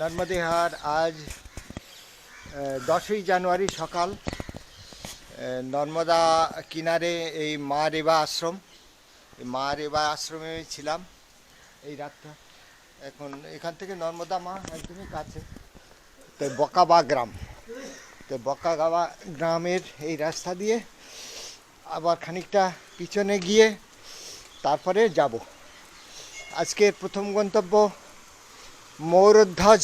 নর্মদেহার আজ 10ই জানুয়ারি সকাল। নর্মদা কিনারে এই মা রেবা আশ্রম, এই মা রেবা আশ্রমে ছিলাম এই রাতটা। এখন এখান থেকে নর্মদা মা একদমই কাছে। তো বকাবা গ্রাম, তো বকাগাবা গ্রামের এই রাস্তা দিয়ে আবার খানিকটা পিছনে গিয়ে তারপরে যাব। আজকের প্রথম গন্তব্য মৌরধ্বজ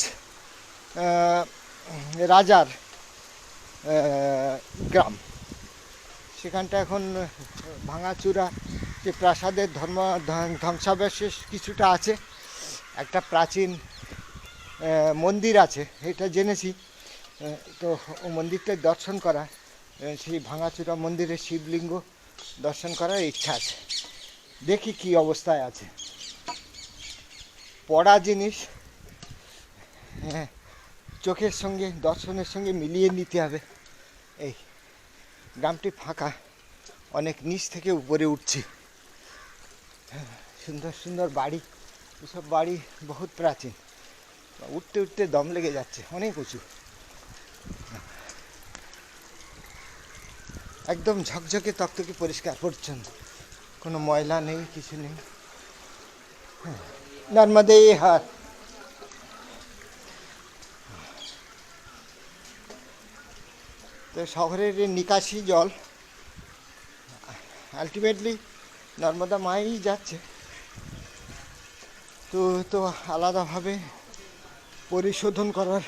রাজার গ্রাম। সেখানটা এখন ভাঙাচুরা যে প্রাসাদের ধ্বংসাবশেষ কিছুটা আছে, একটা প্রাচীন মন্দির আছে এটা জেনেছি। তো ও মন্দিরটা দর্শন করা, সেই ভাঙাচুরা মন্দিরের শিবলিঙ্গ দর্শন করার ইচ্ছা আছে। দেখি কি অবস্থায় আছে। পড়া জিনিস চোখের সঙ্গে দর্শনের সঙ্গে মিলিয়ে নিতে হবে। এই গ্রামটি ফাঁকা, অনেক নিচ থেকে উপরে উঠছি। সুন্দর সুন্দর বাড়ি, এসব বাড়ি বহুত প্রাচীন। উঠতে উঠতে দম লেগে যাচ্ছে, অনেক উঁচু, একদম ঝকঝকে তকতকে পরিষ্কার পরিচ্ছন্ন, কোনো ময়লা নেই, কিছু নেই। নর্মদে হাট। তো শহরের নিকাশি জল আলটিমেটলি নর্মদা মাই যাচ্ছে। তো আলাদাভাবে পরিশোধন করার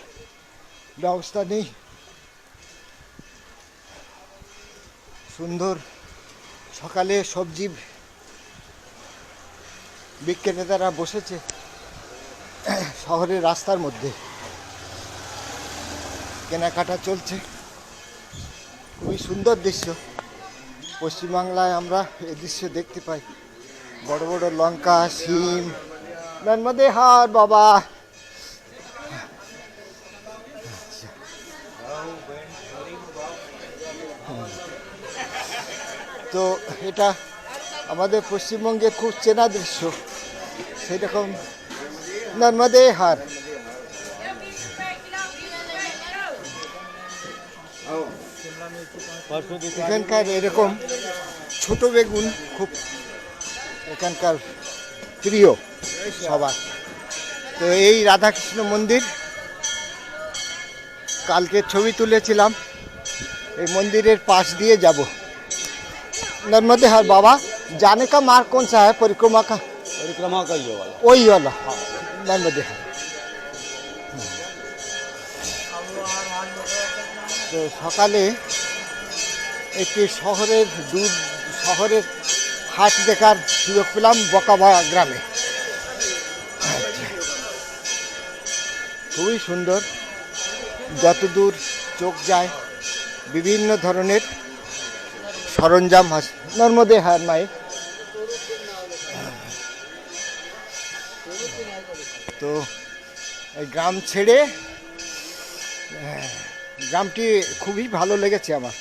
ব্যবস্থা নেই। সুন্দর সকালে সবজি বিক্রেতারা বসেছে শহরের রাস্তার মধ্যে, কেনাকাটা চলছে। খুবই সুন্দর দৃশ্য। পশ্চিমবাংলায় আমরা এই দৃশ্য দেখতে পাই, বড় বড় লঙ্কা, শিম। নর্মদে হাট বাবা। তো এটা আমাদের পশ্চিমবঙ্গের খুব চেনা দৃশ্য, সেরকম নর্মদে হাট। এখানকার এরকম ছোট বেগুন খুব এখানকার প্রিয় সবার। তো এই রাধাকৃষ্ণ মন্দির কালকে ছবি তুলেছিলাম, এই মন্দিরের পাশ দিয়ে যাব। नर्मदे हाट बाबा जाने का मार्ग कौन सा है? परिक्रमा का वही वाला। हाँ, नर्मदे हाट। তো সকালে একটি শহরের হাট দেখার সুযোগ পেলাম বকাবা গ্রামে। খুবই সুন্দর, যতদূর চোখ যায় বিভিন্ন ধরনের সরঞ্জাম আছে। নর্মদে হাট মায়ের। তো এই গ্রাম ছেড়ে, গ্রামটি খুবই ভালো লেগেছে আমার।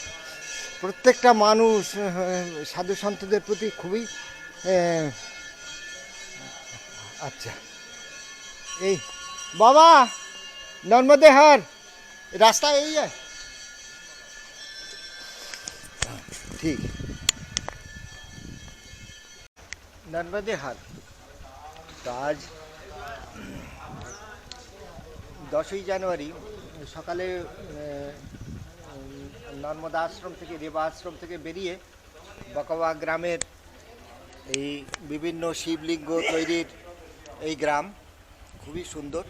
প্রত্যেকটা মানুষ সাধু সন্তদের প্রতি খুবই আচ্ছা। এই বাবা নর্মদে হাট রাস্তা এই ঠিক। নর্মদে হাট। তো আজ 10ই জানুয়ারি সকালে নর্মদা আশ্রম থেকে, রেবা আশ্রম থেকে বেরিয়ে বকাবা গ্রামের এই বিভিন্ন শিবলিঙ্গ তৈরির এই গ্রাম খুবই সুন্দর।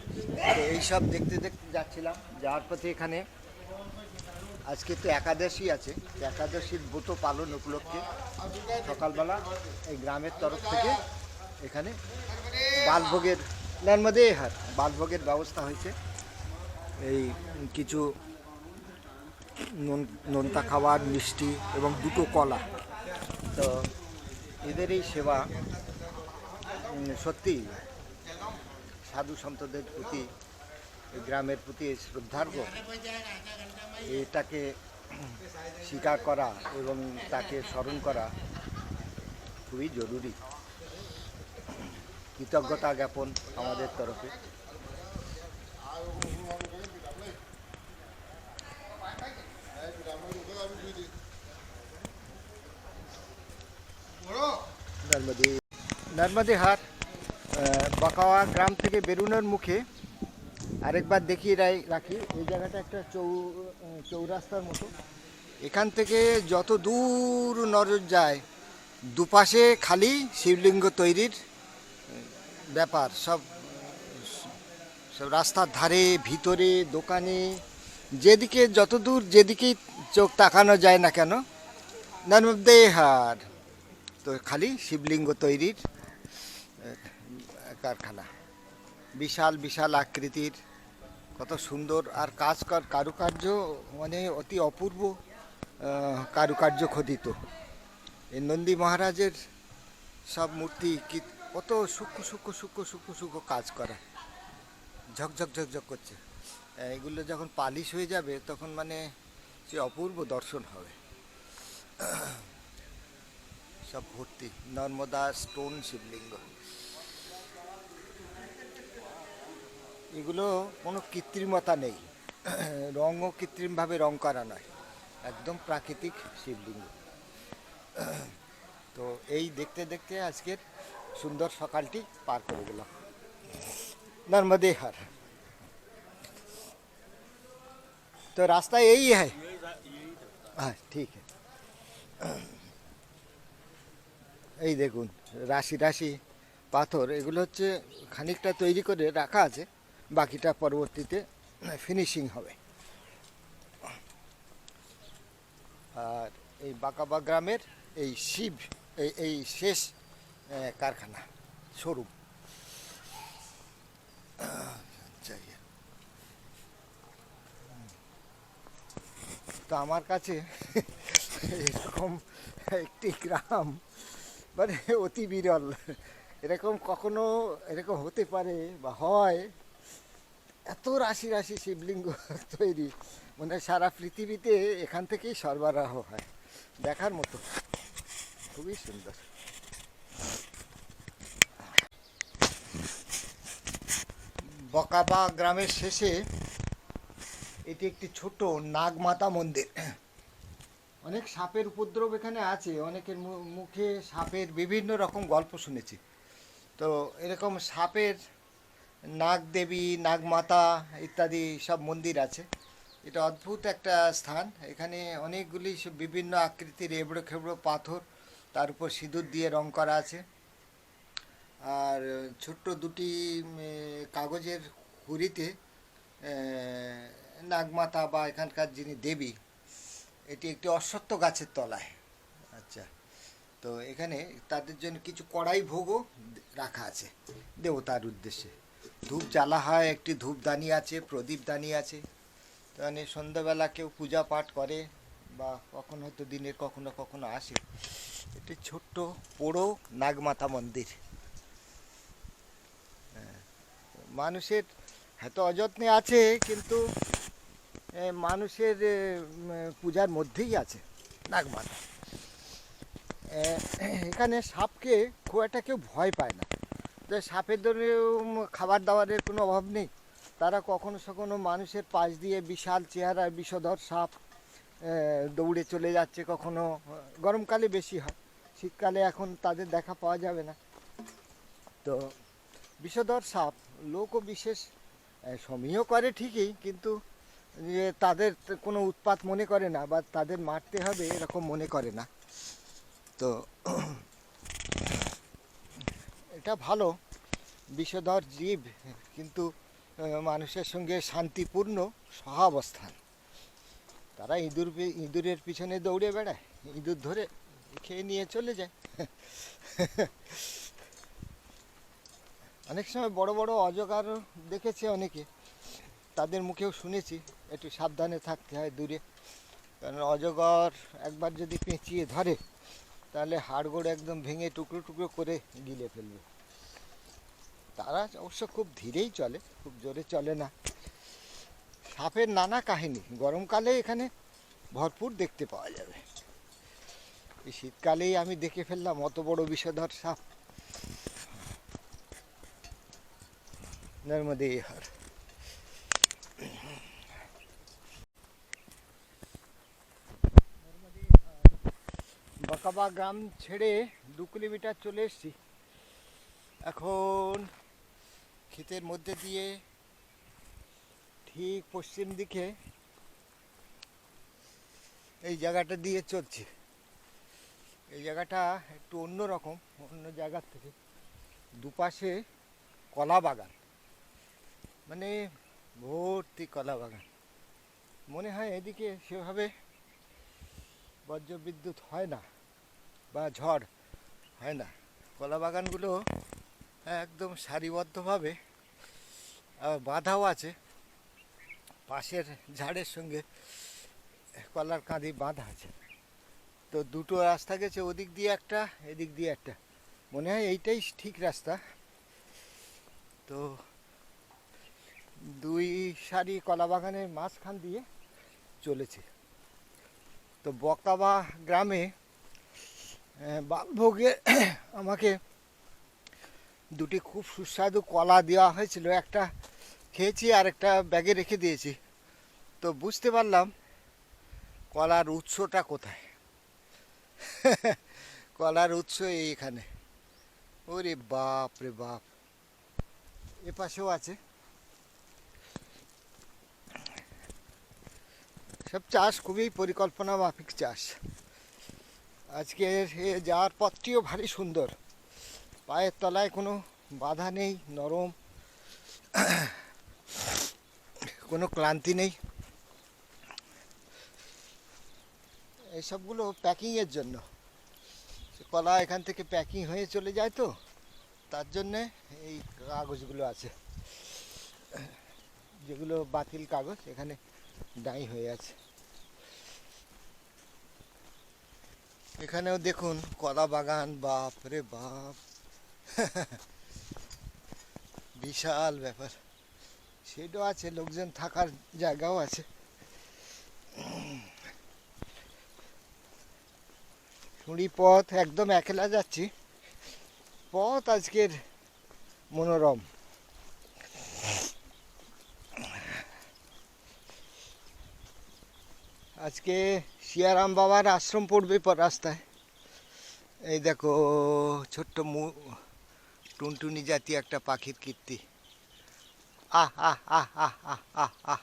তো এইসব দেখতে দেখতে যাচ্ছিলাম। যাওয়ার পথে এখানে আজকে তো একাদশী আছে, একাদশীর ব্রত পালন উপলক্ষে সকালবেলা এই গ্রামের তরফ থেকে এখানে বালভোগের, নর্মদে হাট বালভোগের ব্যবস্থা হয়েছে। এই কিছু নোনতা খাবার, মিষ্টি এবং 2টো কলা। তো এদের এই সেবা সত্যি সাধু সন্তদের প্রতি, গ্রামের প্রতি শ্রদ্ধার্ঘ্য। এটাকে স্বীকার করা এবং তাকে স্মরণ করা খুবই জরুরি। কৃতজ্ঞতা জ্ঞাপন আমাদের তরফে। নর্মদে নর্মদে হাট বাকাওয়া গ্রাম থেকে বেরোনোর মুখে আরেকবার দেখিয়ে রাখি। এই জায়গাটা একটা চৌরাস্তার মতো। এখান থেকে যত দূর নজর যায় দুপাশে খালি শিবলিঙ্গ তৈরির ব্যাপার। সব সব রাস্তার ধারে, ভিতরে, দোকানে, যেদিকে যত দূর যেদিকেই চোখ তাকানো যায় না কেন, নর্মদে হাট তো খালি শিবলিঙ্গ তৈরির কারখানা। বিশাল বিশাল আকৃতির, কত সুন্দর আর কারুকার্য, মানে অতি অপূর্ব কারুকার্য খোদিত। এই নন্দী মহারাজের সব মূর্তি কি কত সূক্ষ্ম সূক্ষ্ম সূক্ষ্ম সূক্ষ্ম সূক্ষ্ম কাজ করা, ঝকঝক ঝকঝক করছে। এগুলো যখন পালিশ হয়ে যাবে তখন মানে সে অপূর্ব দর্শন হবে। সব ভর্তি নর্মদা স্টোন শিবলিঙ্গ। এগুলো কোনো কৃত্রিমতা নেই, রঙও কৃত্রিমভাবে রং করা নয়, একদম প্রাকৃতিক শিবলিঙ্গ। তো এই দেখতে দেখতে আজকের সুন্দর সকালটি পার করে গেলাম। नर्मदे हर तो रास्ता यही है। हाँ ठीक है। এই দেখুন রাশি রাশি পাথর, এগুলো হচ্ছে খানিকটা তৈরি করে রাখা আছে, বাকিটা পরবর্তীতে ফিনিশিং হবে। আর এই বাকাবা গ্রামের এই শিব এই শেষ কারখানা, শোরুম। তো আমার কাছে এরকম একটি গ্রাম মানে অতি বিরল। এরকম কখনো এরকম হতে পারে বা হয়, এত রাশি রাশি শিবলিঙ্গ তৈরি, মানে সারা পৃথিবীতে এখান থেকেই সরবরাহ হয়। দেখার মতো, খুবই সুন্দর। বকাবা গ্রামের শেষে এটি একটি ছোট নাগমাতা মন্দির। অনেক সাপের উপদ্রব এখানে আছে, অনেকের মুখে সাপের বিভিন্ন রকম গল্প শুনেছি। তো এরকম সাপের নাগদেবী, নাগমাতা ইত্যাদি সব মন্দির আছে। এটা অদ্ভুত একটা স্থান। এখানে অনেকগুলি বিভিন্ন আকৃতির এবড়ো খেবড়ো পাথর, তার উপর সিঁদুর দিয়ে রং করা আছে। আর ছোট্ট দুটি কাগজের হুড়িতে নাগমাতা বা এখানকার যিনি দেবী, এটি একটি অশ্বত্থ গাছের তলায়। আচ্ছা, তো এখানে তাদের জন্য কিছু কড়াই ভোগও রাখা আছে দেবতার উদ্দেশ্যে। ধূপ জ্বালা হয়, একটি ধূপদানি আছে, প্রদীপদানি আছে। মানে সন্ধ্যাবেলা কেউ পূজা পাঠ করে বা কখনো হয়তো দিনের কখনো কখনো আসে। একটি ছোট্ট পোড়ো নাগমাতা মন্দির। মানুষের এত অযত্নে আছে, কিন্তু মানুষের পূজার মধ্যেই আছে নাগমাতা। এখানে সাপকে খুব একটা কেউ ভয় পায় না। তো সাপের ধরে খাবার দাবারের কোনো অভাব নেই। তারা কখনো কখনো মানুষের পাশ দিয়ে বিশাল চেহারার বিষধর সাপ দৌড়ে চলে যাচ্ছে। কখনো গরমকালে বেশি হয়, শীতকালে এখন তাদের দেখা পাওয়া যাবে না। তো বিষধর সাপ লোকও বিশেষ সমীহ করে ঠিকই, কিন্তু যে তাদের কোনো উৎপাত মনে করে না বা তাদের মারতে হবে এরকম মনে করে না। তো এটা ভালো, বিষধর জীব কিন্তু মানুষের সঙ্গে শান্তিপূর্ণ সহাবস্থান। তারা ইঁদুরের পিছনে দৌড়ে বেড়ায়, ইঁদুর ধরে খেয়ে নিয়ে চলে যায়। অনেক সময় বড় বড় অজগরও দেখেছে অনেকে, তাদের মুখেও শুনেছি একটু সাবধানে থাকতে হয় দূরে। কারণ অজগর একবার যদি পেঁচিয়ে ধরে তাহলে হাড়গোড় একদম ভেঙে টুকরো টুকরো করে গিলে ফেলবে। তারা অবশ্য খুব ধীরেই চলে, খুব জোরে চলে না। সাপের নানা কাহিনী গরমকালে এখানে ভরপুর দেখতে পাওয়া যাবে। এই শীতকালেই আমি দেখে ফেললাম অত বড় বিষধর সাপ। নর্মদে হর। বাবা গ্রাম ছেড়ে 2 কিলোমিটার চলে এসেছি। এখন ক্ষেতের মধ্যে দিয়ে ঠিক পশ্চিম দিকে এই জায়গাটা দিয়ে চলছি। এই জায়গাটা একটু অন্যরকম, অন্য জায়গার থেকে। দুপাশে কলা বাগান, মানে ভর্তি কলা বাগান। মনে হয় এদিকে সেভাবে বজ্রবিদ্যুৎ হয় না বা ঝড় হয় না। কলা বাগানগুলো একদম সারিবদ্ধভাবে বাঁধাও আছে, পাশের ঝাড়ের সঙ্গে কলার কাঁধি বাঁধা আছে। তো দুটো রাস্তা গেছে, ওদিক দিয়ে একটা, এদিক দিয়ে একটা। মনে হয় এইটাই ঠিক রাস্তা। তো 2 সারি কলা বাগানের মাঝখান দিয়ে চলেছে। তো বকাবা গ্রামে বালভোগে আমাকে 2টি খুব সুস্বাদু কলা দেওয়া হয়েছিল। একটা খেয়েছি আর একটা ব্যাগে রেখে দিয়েছি। তো বুঝতে পারলাম কলার উৎসটা কোথায়। কলার উৎস এইখানে। ওরে বাপ রে বাপ, এ পাশেও আছে। সব চাষ খুবই পরিকল্পনা মাফিক চাষ। আজকে যাওয়ার পথটিও ভারী সুন্দর, পায়ের তলায় কোনো বাধা নেই, নরম, কোনো ক্লান্তি নেই। এইসবগুলো প্যাকিংয়ের জন্য, কলা এখান থেকে প্যাকিং হয়ে চলে যায়, তো তার জন্যে এই কাগজগুলো আছে, যেগুলো বাতিল কাগজ, এখানে ডাই হয়ে আছে। এখানেও দেখুন কলা বাগান, বাপ রে বাপ, বিশাল ব্যাপার। সেটাও আছে, লোকজন থাকার জায়গাও আছে। সুড়ি পথ, একদম একলা যাচ্ছি। পথ আজকের মনোরম। আজকে সিয়ারাম বাবার আশ্রম পড়বে রাস্তায়। এই দেখো ছোট্ট টুনটুনি জাতীয় একটা পাখির কীর্তি। আহ আহ আহ আহ আহ আহ আহ।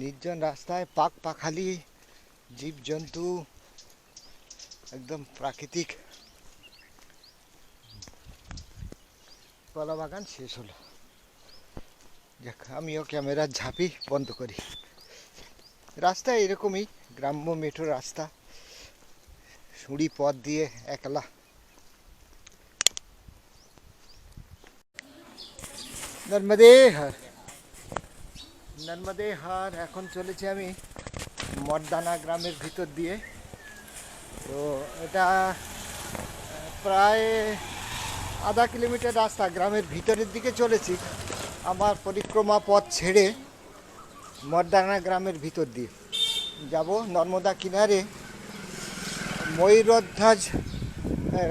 নির্জন রাস্তায় পাক পাখালি, জীবজন্তু, একদম প্রাকৃতিক। কলা বাগান শেষ হলো। দেখ, আমিও ক্যামেরার ঝাঁপি বন্ধ করি। রাস্তা এরকমই, গ্রাম্য মেঠো রাস্তা, সুড়ি পথ দিয়ে একলা। নর্মদে হার, নর্মদে হার। এখন চলেছি আমি মর্দানা গ্রামের ভিতর দিয়ে। তো এটা প্রায় আধা কিলোমিটার রাস্তা গ্রামের ভিতরের দিকে চলেছি। আমার পরিক্রমা পথ ছেড়ে মর্দানা গ্রামের ভিতর দিয়ে যাব। নর্মদা কিনারে ময়ূরধ্বজ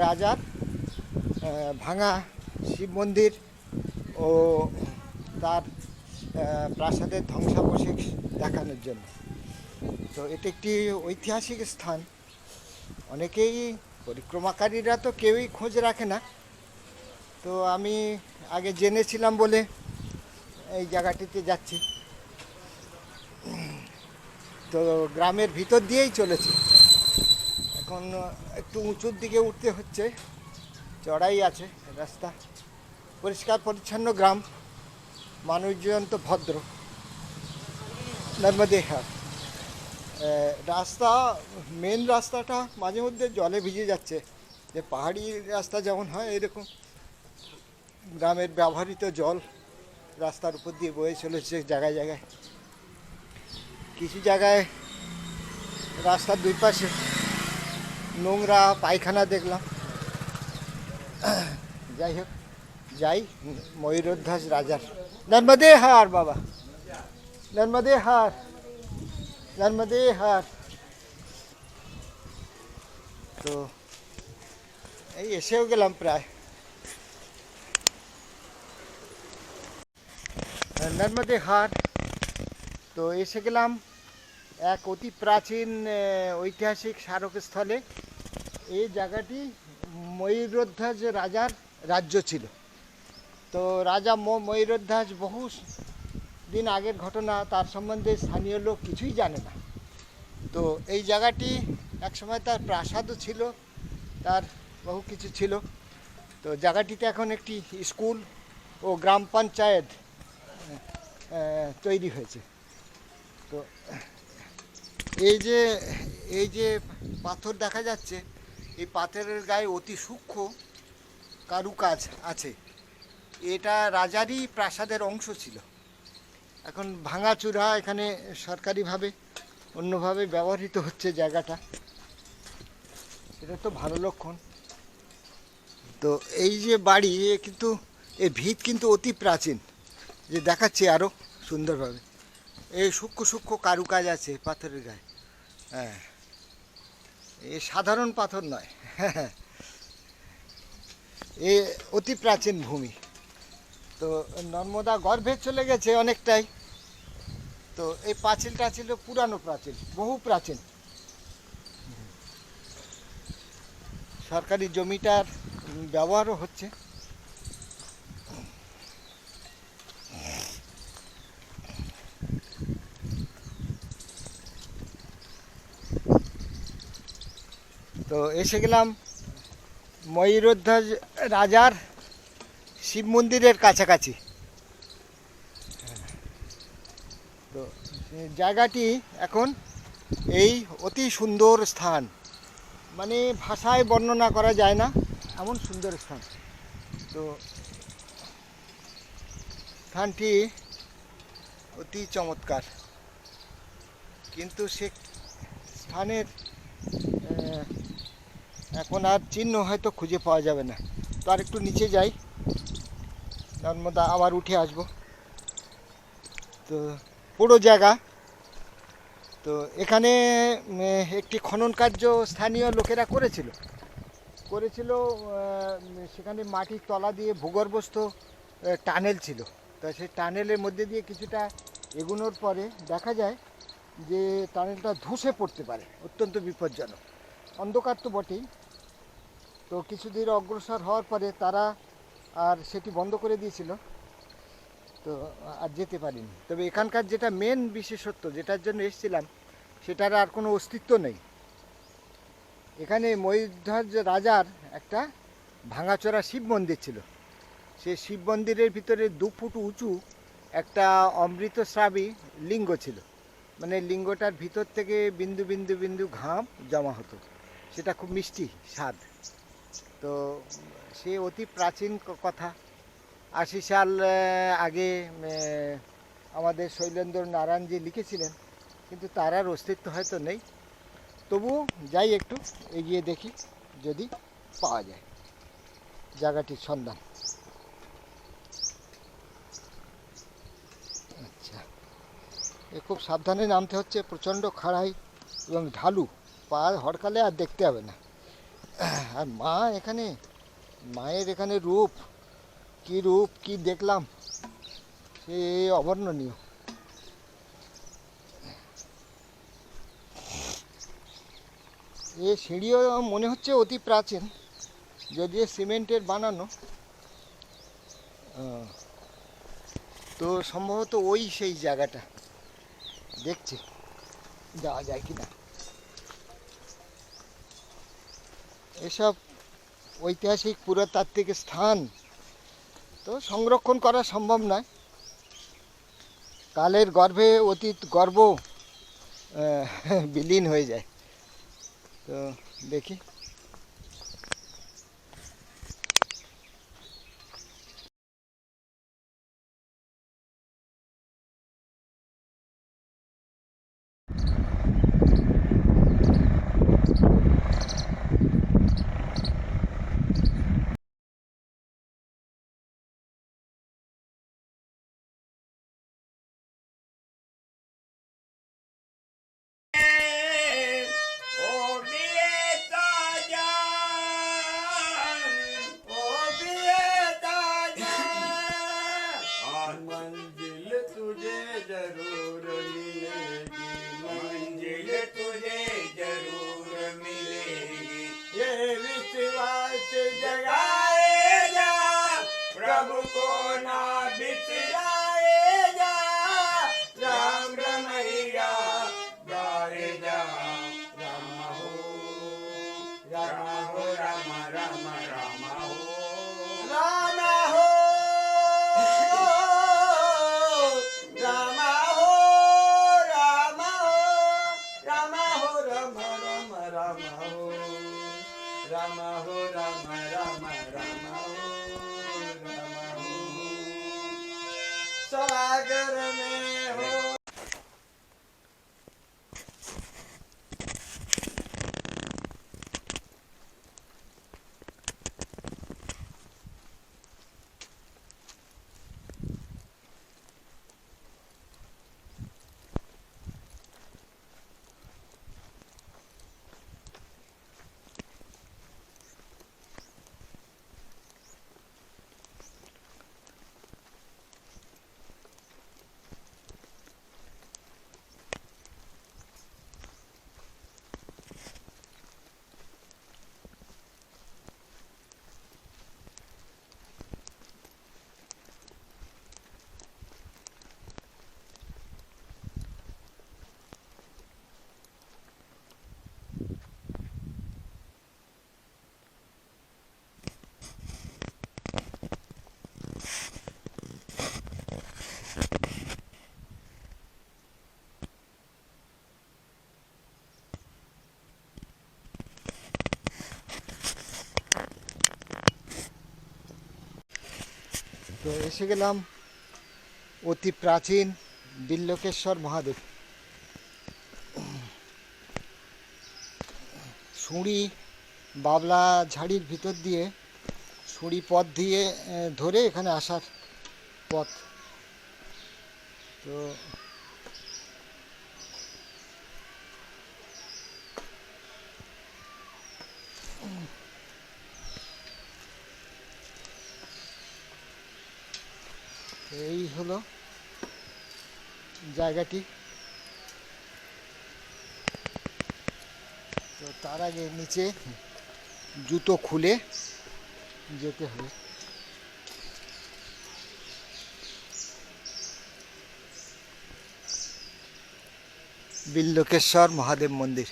রাজার ভাঙা শিব মন্দির ও তার প্রাসাদের ধ্বংসাবশেষ দেখানোর জন্য। তো এটি একটি ঐতিহাসিক স্থান। অনেকেই, পরিক্রমাকারীরা তো কেউই খোঁজ রাখে না। তো আমি আগে জেনেছিলাম বলে এই জায়গাটিতে যাচ্ছি। তো গ্রামের ভিতর দিয়েই চলেছি। এখন একটু উঁচুর দিকে উঠতে হচ্ছে, চড়াই আছে রাস্তা। পরিষ্কার পরিচ্ছন্ন গ্রাম, মানুষজন তো ভদ্র। নর্মদে হাট রাস্তা, মেন রাস্তাটা মাঝে মধ্যে জলে ভিজে যাচ্ছে। যে পাহাড়ি রাস্তা যেমন হয়, এরকম গ্রামের ব্যবহৃত জল রাস্তার উপর দিয়ে বয়ে চলেছে জায়গায় জায়গায়। কিছু জায়গায় রাস্তার দুই পাশে নোংরা পায়খানা দেখলাম। যাই হোক, যাই ময়ূরধ্বজ রাজার। নর্মদে হার বাবা, নর্মদে হার, নর্মদে হার। তো এই এসেও গেলাম প্রায়। নর্মদে হাট। তো এসে গেলাম এক অতি প্রাচীন ঐতিহাসিক স্মারকস্থলে। এই জায়গাটি ময়ূরধ্বজ রাজার রাজ্য ছিল। তো রাজা ময়ূরধ্বজ বহু দিন আগের ঘটনা, তার সম্বন্ধে স্থানীয় লোক কিছুই জানে না। তো এই জায়গাটি একসময় তার প্রাসাদও ছিল, তার বহু কিছু ছিল। তো জায়গাটিতে এখন একটি স্কুল ও গ্রাম পঞ্চায়েত তৈরি হয়েছে। তো এই যে এই যে পাথর দেখা যাচ্ছে, এই পাথরের গায়ে অতি সূক্ষ্ম কারুকাজ আছে। এটা রাজারই প্রাসাদের অংশ ছিল। এখন ভাঙাচুরা, এখানে সরকারিভাবে অন্যভাবে ব্যবহৃত হচ্ছে জায়গাটা, এটা তো ভালো লক্ষণ। তো এই যে বাড়ি, কিন্তু এর ভিত কিন্তু অতি প্রাচীন, যে দেখাচ্ছে আরও সুন্দরভাবে। এই সূক্ষ্ম সূক্ষ্ম কারুকাজ আছে পাথরের গায়ে। হ্যাঁ, এ সাধারণ পাথর নয়। এ অতি প্রাচীন ভূমি। তো নর্মদা গর্ভে চলে গেছে অনেকটাই। তো এই পাঁচিলটা ছিল পুরানো প্রাচীন, বহু প্রাচীন। সরকারি জমিটার ব্যবহারও হচ্ছে। তো এসে গেলাম ময়ূরধ্বজ রাজার শিব মন্দিরের কাছাকাছি। তো জায়গাটি এখন এই অতি সুন্দর স্থান, মানে ভাষায় বর্ণনা করা যায় না, এমন সুন্দর স্থান। তো স্থানটি অতি চমৎকার, কিন্তু সে স্থানের এখন আর চিহ্ন হয়তো খুঁজে পাওয়া যাবে না। তো আর একটু নিচে যাই, নর্মদা আবার উঠে আসব। তো পুরো জায়গা। তো এখানে একটি খনন কার্য স্থানীয় লোকেরা করেছিল। সেখানে মাটির তলা দিয়ে ভূগর্ভস্থ টানেল ছিল। তো সেই টানেলের মধ্যে দিয়ে কিছুটা এগোনোর পরে দেখা যায় যে টানেলটা ধসে পড়তে পারে, অত্যন্ত বিপজ্জনক। অন্ধকার তো বটেই। তো কিছুদিন অগ্রসর হওয়ার পরে তারা আর সেটি বন্ধ করে দিয়েছিল। তো আর যেতে পারিনি। তবে এখানকার যেটা মেন বিশেষত্ব, যেটার জন্য এসেছিলাম, সেটার আর কোনো অস্তিত্ব নেই। এখানে ময়ূরধ্বজ রাজার একটা ভাঙাচোরা শিব মন্দির ছিল। সেই শিব মন্দিরের ভিতরে 2 ফুট উঁচু একটা অমৃতস্রাবী লিঙ্গ ছিল। মানে লিঙ্গটার ভিতর থেকে বিন্দু বিন্দু বিন্দু ঘাম জমা হতো, সেটা খুব মিষ্টি স্বাদ। তো সে অতি প্রাচীন কথা। 80 সাল আগে আমাদের শৈলেন্দ্র নারায়ণজি লিখেছিলেন, কিন্তু তার আর অস্তিত্ব হয়তো নেই। তবুও যাই, একটু এগিয়ে দেখি যদি পাওয়া যায় জায়গাটির সন্ধান। আচ্ছা, এ খুব সাবধানে নামতে হচ্ছে, প্রচণ্ড খাড়াই এবং ঢালু, পা হড়কালে আর দেখতে হবে না। আর মায়ের এখানে রূপ কি দেখলাম, সে অবর্ণনীয়। এ সিঁড়িও মনে হচ্ছে অতি প্রাচীন, যদিও সিমেন্টের বানানো। তো সম্ভবত ওই সেই জায়গাটা, দেখছি যাওয়া যায় কি না। এসব ঐতিহাসিক পুরাতাত্ত্বিক স্থান তো সংরক্ষণ করা সম্ভব নয়। কালের গর্ভে অতীত গর্ব বিলীন হয়ে যায়। তো দেখি। जरूर मिलेगी, मंजिल तुझे जरूर मिलेगी। ये विश्वास जगाएगा, प्रभु को ना बिसराएगा, राम रमैया गाएगा। राम हो राम हो राम राम राम हो राम हो राम हो राम हो राम हो राम राम राम हो राम हो राम राम राम हो राम हो सागर में हो। তো এসে গেলাম অতি প্রাচীন বিল্বকেশ্বর মহাদেব। সুঁড়ি বাবলা ঝাড়ির ভিতর দিয়ে সুঁড়ি পথ দিয়ে ধরে এখানে আসার পথ। তো এই হলো জায়গাটি। তো তার আগে নিচে জুতো খুলে যেতে হবে। বিল্বকেশ্বর মহাদেব মন্দির।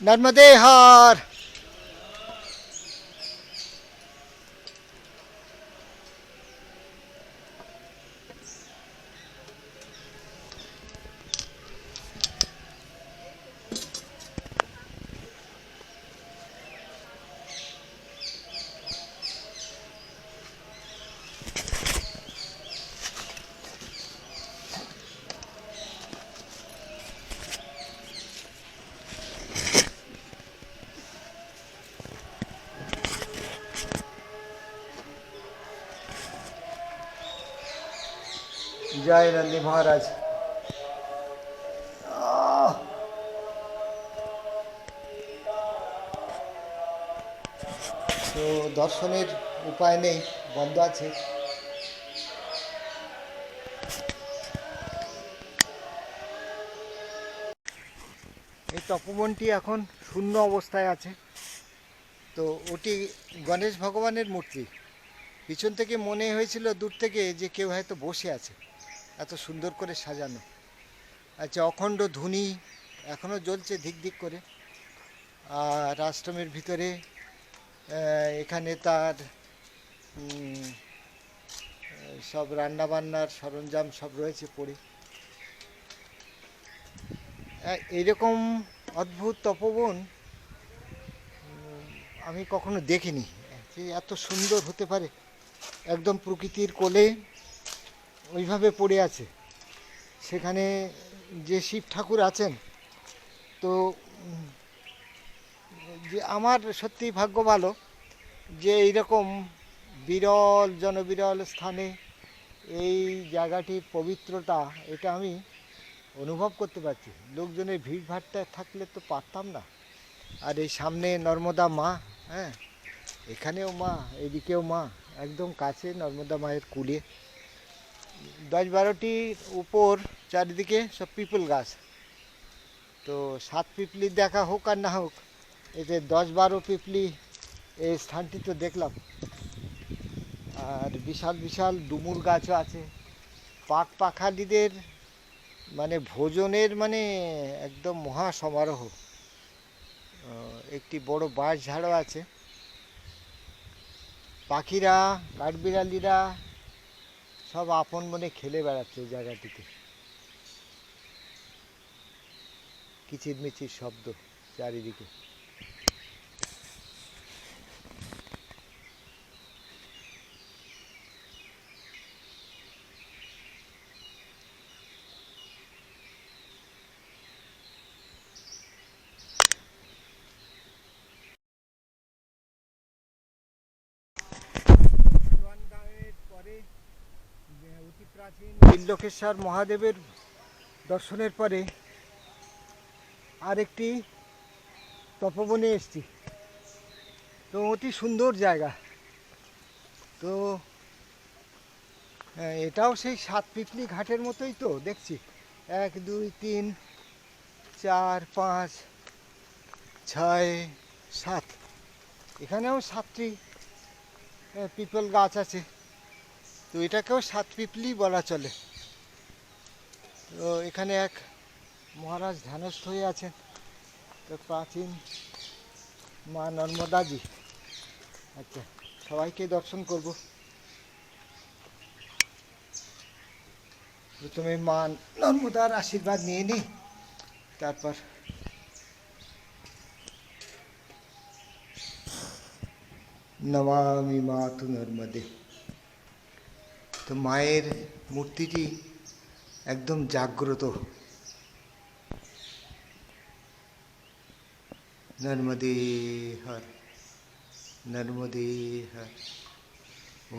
नर्मदे हार। जय नंदी महाराज। তো দর্শনের উপায় নেই, বন্ধ আছে। এই তপবনটি এখন শূন্য অবস্থায় আছে। তো ওটি গণেশ ভগবানের মূর্তি। পিছন থেকে মনে হয়েছিল দূর থেকে যে কেউ হয়তো বসে আছে, এত সুন্দর করে সাজানো। আচ্ছা, অখণ্ড ধুনি এখনও জ্বলছে ধিক ধিক করে। আর আশ্রমের ভিতরে এখানে তার সব রান্নাবান্নার সরঞ্জাম সব রয়েছে পড়ে। এইরকম অদ্ভুত তপবন আমি কখনো দেখিনি, যে এত সুন্দর হতে পারে। একদম প্রকৃতির কোলে ওইভাবে পড়ে আছে। সেখানে যে শিব ঠাকুর আছেন, তো যে আমার সত্যি ভাগ্য ভালো যে এইরকম বিরল জনবিরল স্থানে এই জায়গাটির পবিত্রতা এটা আমি অনুভব করতে পারছি। লোকজনের ভিড়ভাট্টা থাকলে তো পারতাম না। আর এই সামনে নর্মদা মা, হ্যাঁ, এখানেও মা, এদিকেও মা, একদম কাছে নর্মদা মায়ের কুলে। 10-12টির উপর চারিদিকে সব পিপল গাছ। তো 7 পিপলি দেখা হোক আর না হোক, এতে 10-12 পিপলি এই স্থানটি তো দেখলাম। আর বিশাল বিশাল ডুমুর গাছও আছে। পাখ পাখালিদের মানে ভোজনের মানে একদম মহা সমারোহ। একটি বড় বাঁশ ঝাড়ও আছে। পাখিরা, কাঠবিড়ালিরা সব আপন মনে খেলে বেড়াচ্ছে এই জায়গাটিতে। কিচিরমিচির শব্দ চারিদিকে। পরে অতি প্রাচীন ত্রিলোকেশ্বর মহাদেবের দর্শনের পরে আরেকটি তপবনে এসছি। তো অতি সুন্দর জায়গা। তো এটাও সেই 7 পিপলি ঘাটের মতোই তো দেখছি। 1 2 3 4 5 6 7, এখানেও 7টি পিপল গাছ আছে। তো এটাকেও 7 পিপলি বলা চলে। তো এখানে এক মহারাজ ধ্যানস্থ হয়ে আছেন, তো প্রাচীন মা নর্মদাজি। আচ্ছা, সবাইকে দর্শন করব। প্রথমে মা নর্মদার আশীর্বাদ নিয়ে নিই, তারপর নমামি মাতু নর্মদে। তো মায়ের মূর্তিটি একদম জাগ্রত। নর্মদে হর, নর্মদে হর।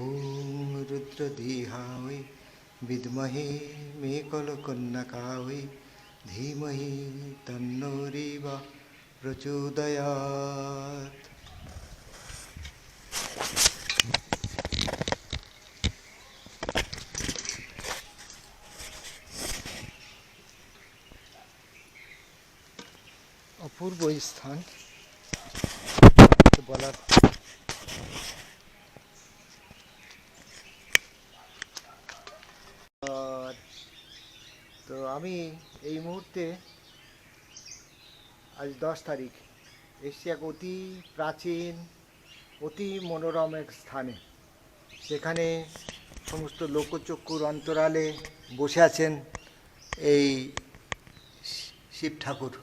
ওম রুদ্রধিহায় বিদ্মহে মেকলকন্যকায় ধীমহি তন্নো রিবা প্রচোদয়াৎ। অপূর্ব স্থান বলার। তো আমি এই মুহূর্তে আজ 10 তারিখ এসছি এক অতি প্রাচীন, অতি মনোরম এক স্থানে। সেখানে সমস্ত লোকচক্ষুর অন্তরালে বসে আছেন এই শিব ঠাকুর,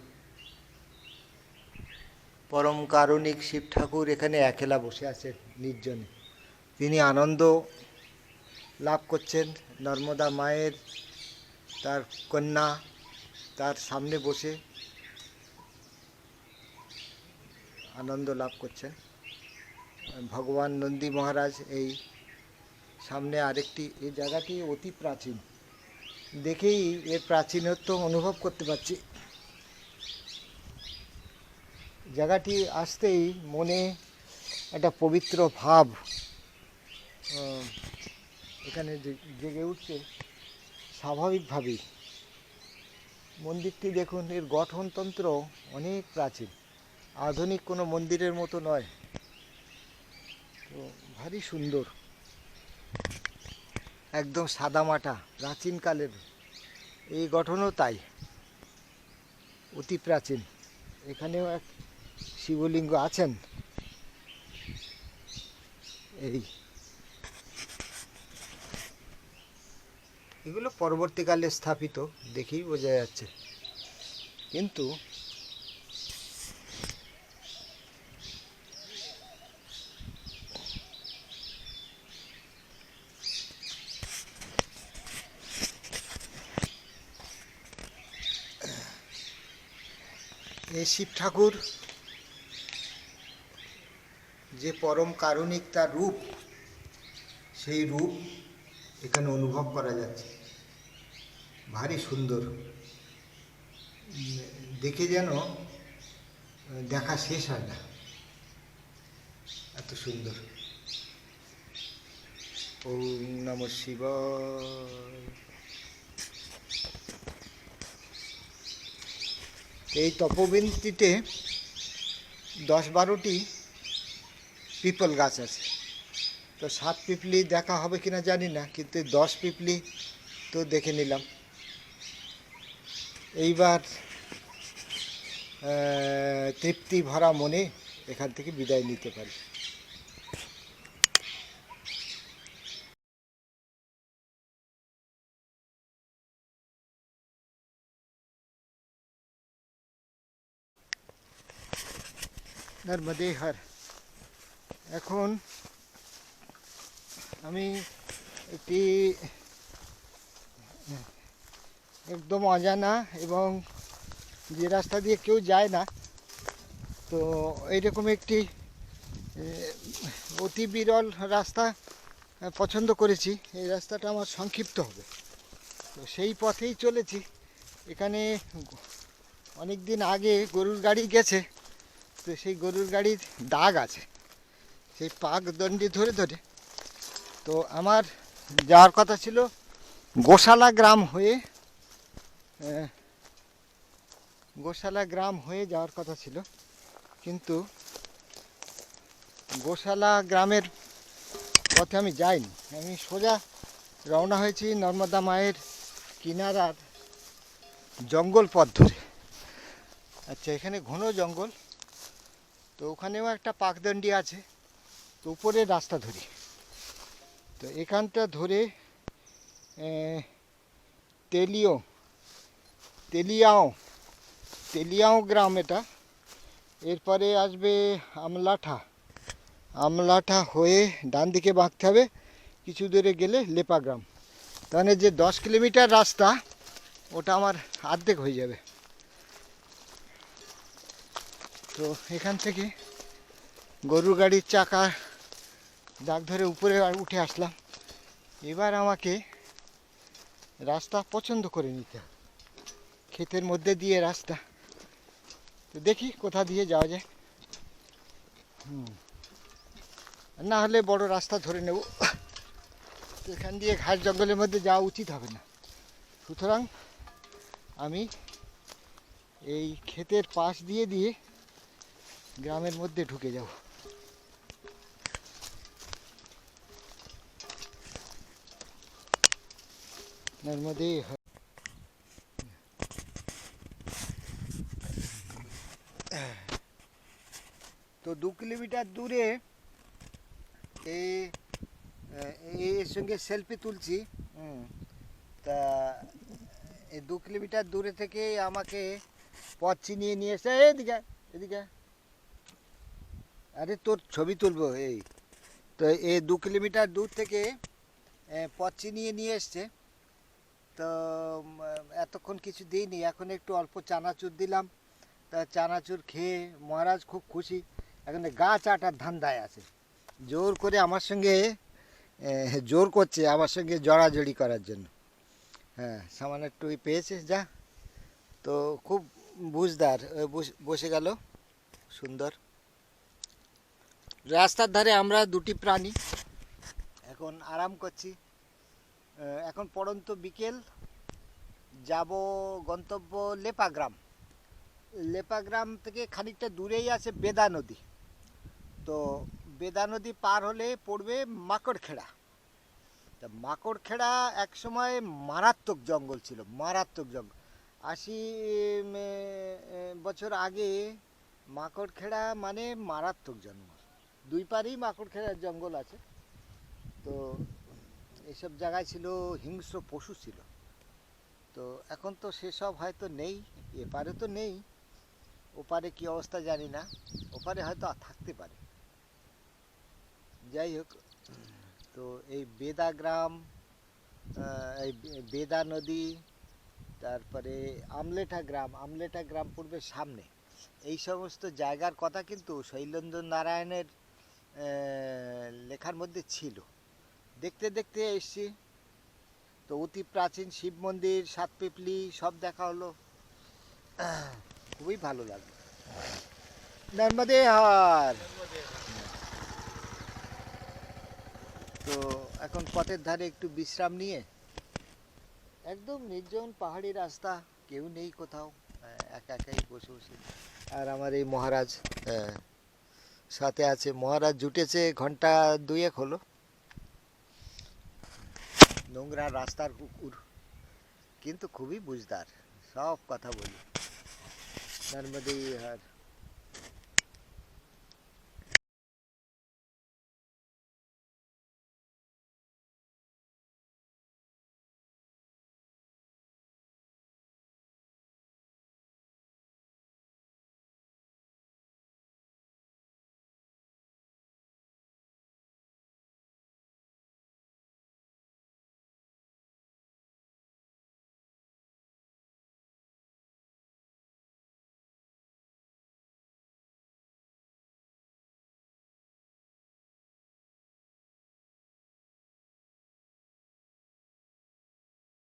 পরম কারণিক শিব ঠাকুর এখানে একলা বসে আছেন নির্জনে। তিনি আনন্দ লাভ করছেন। নর্মদা মায়ের তার কন্যা তার সামনে বসে আনন্দ লাভ করছেন। ভগবান নন্দী মহারাজ এই সামনে আরেকটি। এই জায়গাটি অতি প্রাচীন, দেখেই এর প্রাচীনত্ব অনুভব করতে পারছি। জায়গাটি আসতেই মনে একটা পবিত্র ভাব এখানে জেগে উঠছে স্বাভাবিকভাবেই। মন্দিরটি দেখুন, এর গঠনতন্ত্র অনেক প্রাচীন, আধুনিক কোনো মন্দিরের মতো নয়। তো ভারী সুন্দর, একদম সাদামাটা প্রাচীনকালের। এই গঠনও তাই, অতি প্রাচীন। এখানেও এক শিবলিঙ্গ আছেন। এই এগুলো পরবর্তীকালে স্থাপিত, দেখেই বোঝা যাচ্ছে। কিন্তু এই শিব ঠাকুর যে পরম কারণিক, তার রূপ, সেই রূপ এখানে অনুভব করা যাচ্ছে। ভারী সুন্দর, দেখে যেন দেখা শেষ হয় না, এত সুন্দর। ওম নমঃ শিবায়। এই তপোবনটিতে 10-12টি পিপল গাছ আছে। তো 7 পিপলি দেখা হবে কিনা জানি না, কিন্তু 10 পিপলি তো দেখে নিলাম। এইবার তৃপ্তি ভরা মনে এখান থেকে বিদায় নিতে পারি। নর্মদে হর। এখন আমি একটি একদম অজানা এবং যে রাস্তা দিয়ে কেউ যায় না, তো এইরকম একটি অতি বিরল রাস্তা পছন্দ করেছি। এই রাস্তাটা আমার সংক্ষিপ্ত হবে, তো সেই পথেই চলেছি। এখানে অনেক দিন আগে গরুর গাড়ি গেছে, তো সেই গরুর গাড়ির দাগ আছে সেই পাকদণ্ডি ধরে ধরে। তো আমার যাওয়ার কথা ছিল গোশালা গ্রাম হয়ে, গোশালা গ্রাম হয়ে যাওয়ার কথা ছিল, কিন্তু গোশালা গ্রামের পথে আমি যাইনি। আমি সোজা রওনা হয়েছি নর্মদা মায়ের কিনারার জঙ্গল পথ ধরে। আচ্ছা, এখানে ঘন জঙ্গল, তো ওখানেও একটা পাকদণ্ডি আছে, তো উপরের রাস্তা ধরি। তো এখানটা ধরে তেলিও তেলিয়াও তেলিয়াও গ্রাম এটা। এরপরে আসবে আমলাঠা। আমলাঠা হয়ে ডান দিকে বাঁকতে হবে, কিছু দূরে গেলে লেপা গ্রাম। তাহলে যে 10 কিলোমিটার রাস্তা, ওটা আমার অর্ধেক হয়ে যাবে। তো এখান থেকে গরুর গাড়ির চাকা দাগ ধরে উপরে উঠে আসলাম। এবার আমাকে রাস্তা পছন্দ করে নিতে হবে, ক্ষেতের মধ্যে দিয়ে রাস্তা। তো দেখি কোথা দিয়ে যাওয়া যায়, না হলে বড় রাস্তা ধরে নেব। এখান দিয়ে ঘাস জঙ্গলের মধ্যে যাওয়া উচিত হবে না, সুতরাং আমি এই ক্ষেতের পাশ দিয়ে দিয়ে গ্রামের মধ্যে ঢুকে যাব। নর্মদে তো 2 কিলোমিটার দূরে এর সঙ্গে সেলফি তুলছি। তা এই 2 কিলোমিটার দূরে থেকে আমাকে পথ চিনিয়ে নিয়ে এসে, এদিকে এদিকে, আরে তোর ছবি তুলবো এই। তো এই 2 কিলোমিটার দূর থেকে পথ চিনিয়ে নিয়ে এসছে। তো এতক্ষণ কিছু দিইনি, এখন একটু অল্প চানাচুর দিলাম। তা চানাচুর খেয়ে মহারাজ খুব খুশি, এখন গাছ আটার ধান্দায় আছে। জোর করে আমার সঙ্গে জোর করছে আমার সঙ্গে জড়াজড়ি করার জন্য। হ্যাঁ, সামান্য একটু পেয়েছে যা। তো খুব বুঝদার, বসে গেল সুন্দর। রাস্তার ধারে আমরা দুটি প্রাণী এখন আরাম করছি। এখন পড়ন্ত বিকেল, যাব গন্তব্য লেপা গ্রাম। লেপা গ্রাম থেকে খানিকটা দূরেই আছে বেদা নদী। তো বেদা নদী পার হলে পড়বে মাকড়খেড়া। তা মাকড়খেড়া এক সময় মারাত্মক জঙ্গল ছিল, মারাত্মক জঙ্গল। 80 বছর আগে মাকড়খেড়া মানে মারাত্মক জঙ্গল। দুই পারেই মাকড়খেড়ার জঙ্গল আছে। তো এসব জায়গায় ছিল হিংস্র পশু ছিল। তো এখন তো সেসব হয়তো নেই, এপারে তো নেই, ওপারে কি অবস্থা জানি না, ওপারে হয়তো থাকতে পারে। যাই হোক, তো এই বেদা গ্রাম, এই বেদা নদী, তারপরে আমলেঠা গ্রাম, আমলেঠা গ্রাম পড়বে সামনে। এই সমস্ত জায়গার কথা কিন্তু শৈলেন্দ্র নারায়ণের লেখার মধ্যে ছিল। দেখতে দেখতে এসছি, তো অতি প্রাচীন শিব মন্দির, সাতপিপলি সব দেখা হলো। খুবই ভালো লাগলো। নর্মদে হার। তো এখন পথের ধারে একটু বিশ্রাম নিয়ে, একদম নির্জন পাহাড়ি রাস্তা, কেউ নেই কোথাও, একা একাই বসে বসে। আর আমার এই মহারাজ সাথে আছে। মহারাজ জুটেছে ঘন্টা দুয়েক হলো। নোংরা রাস্তার কুকুর, কিন্তু খুবই বুঝদার, সব কথা বলি। নর্মদে হার।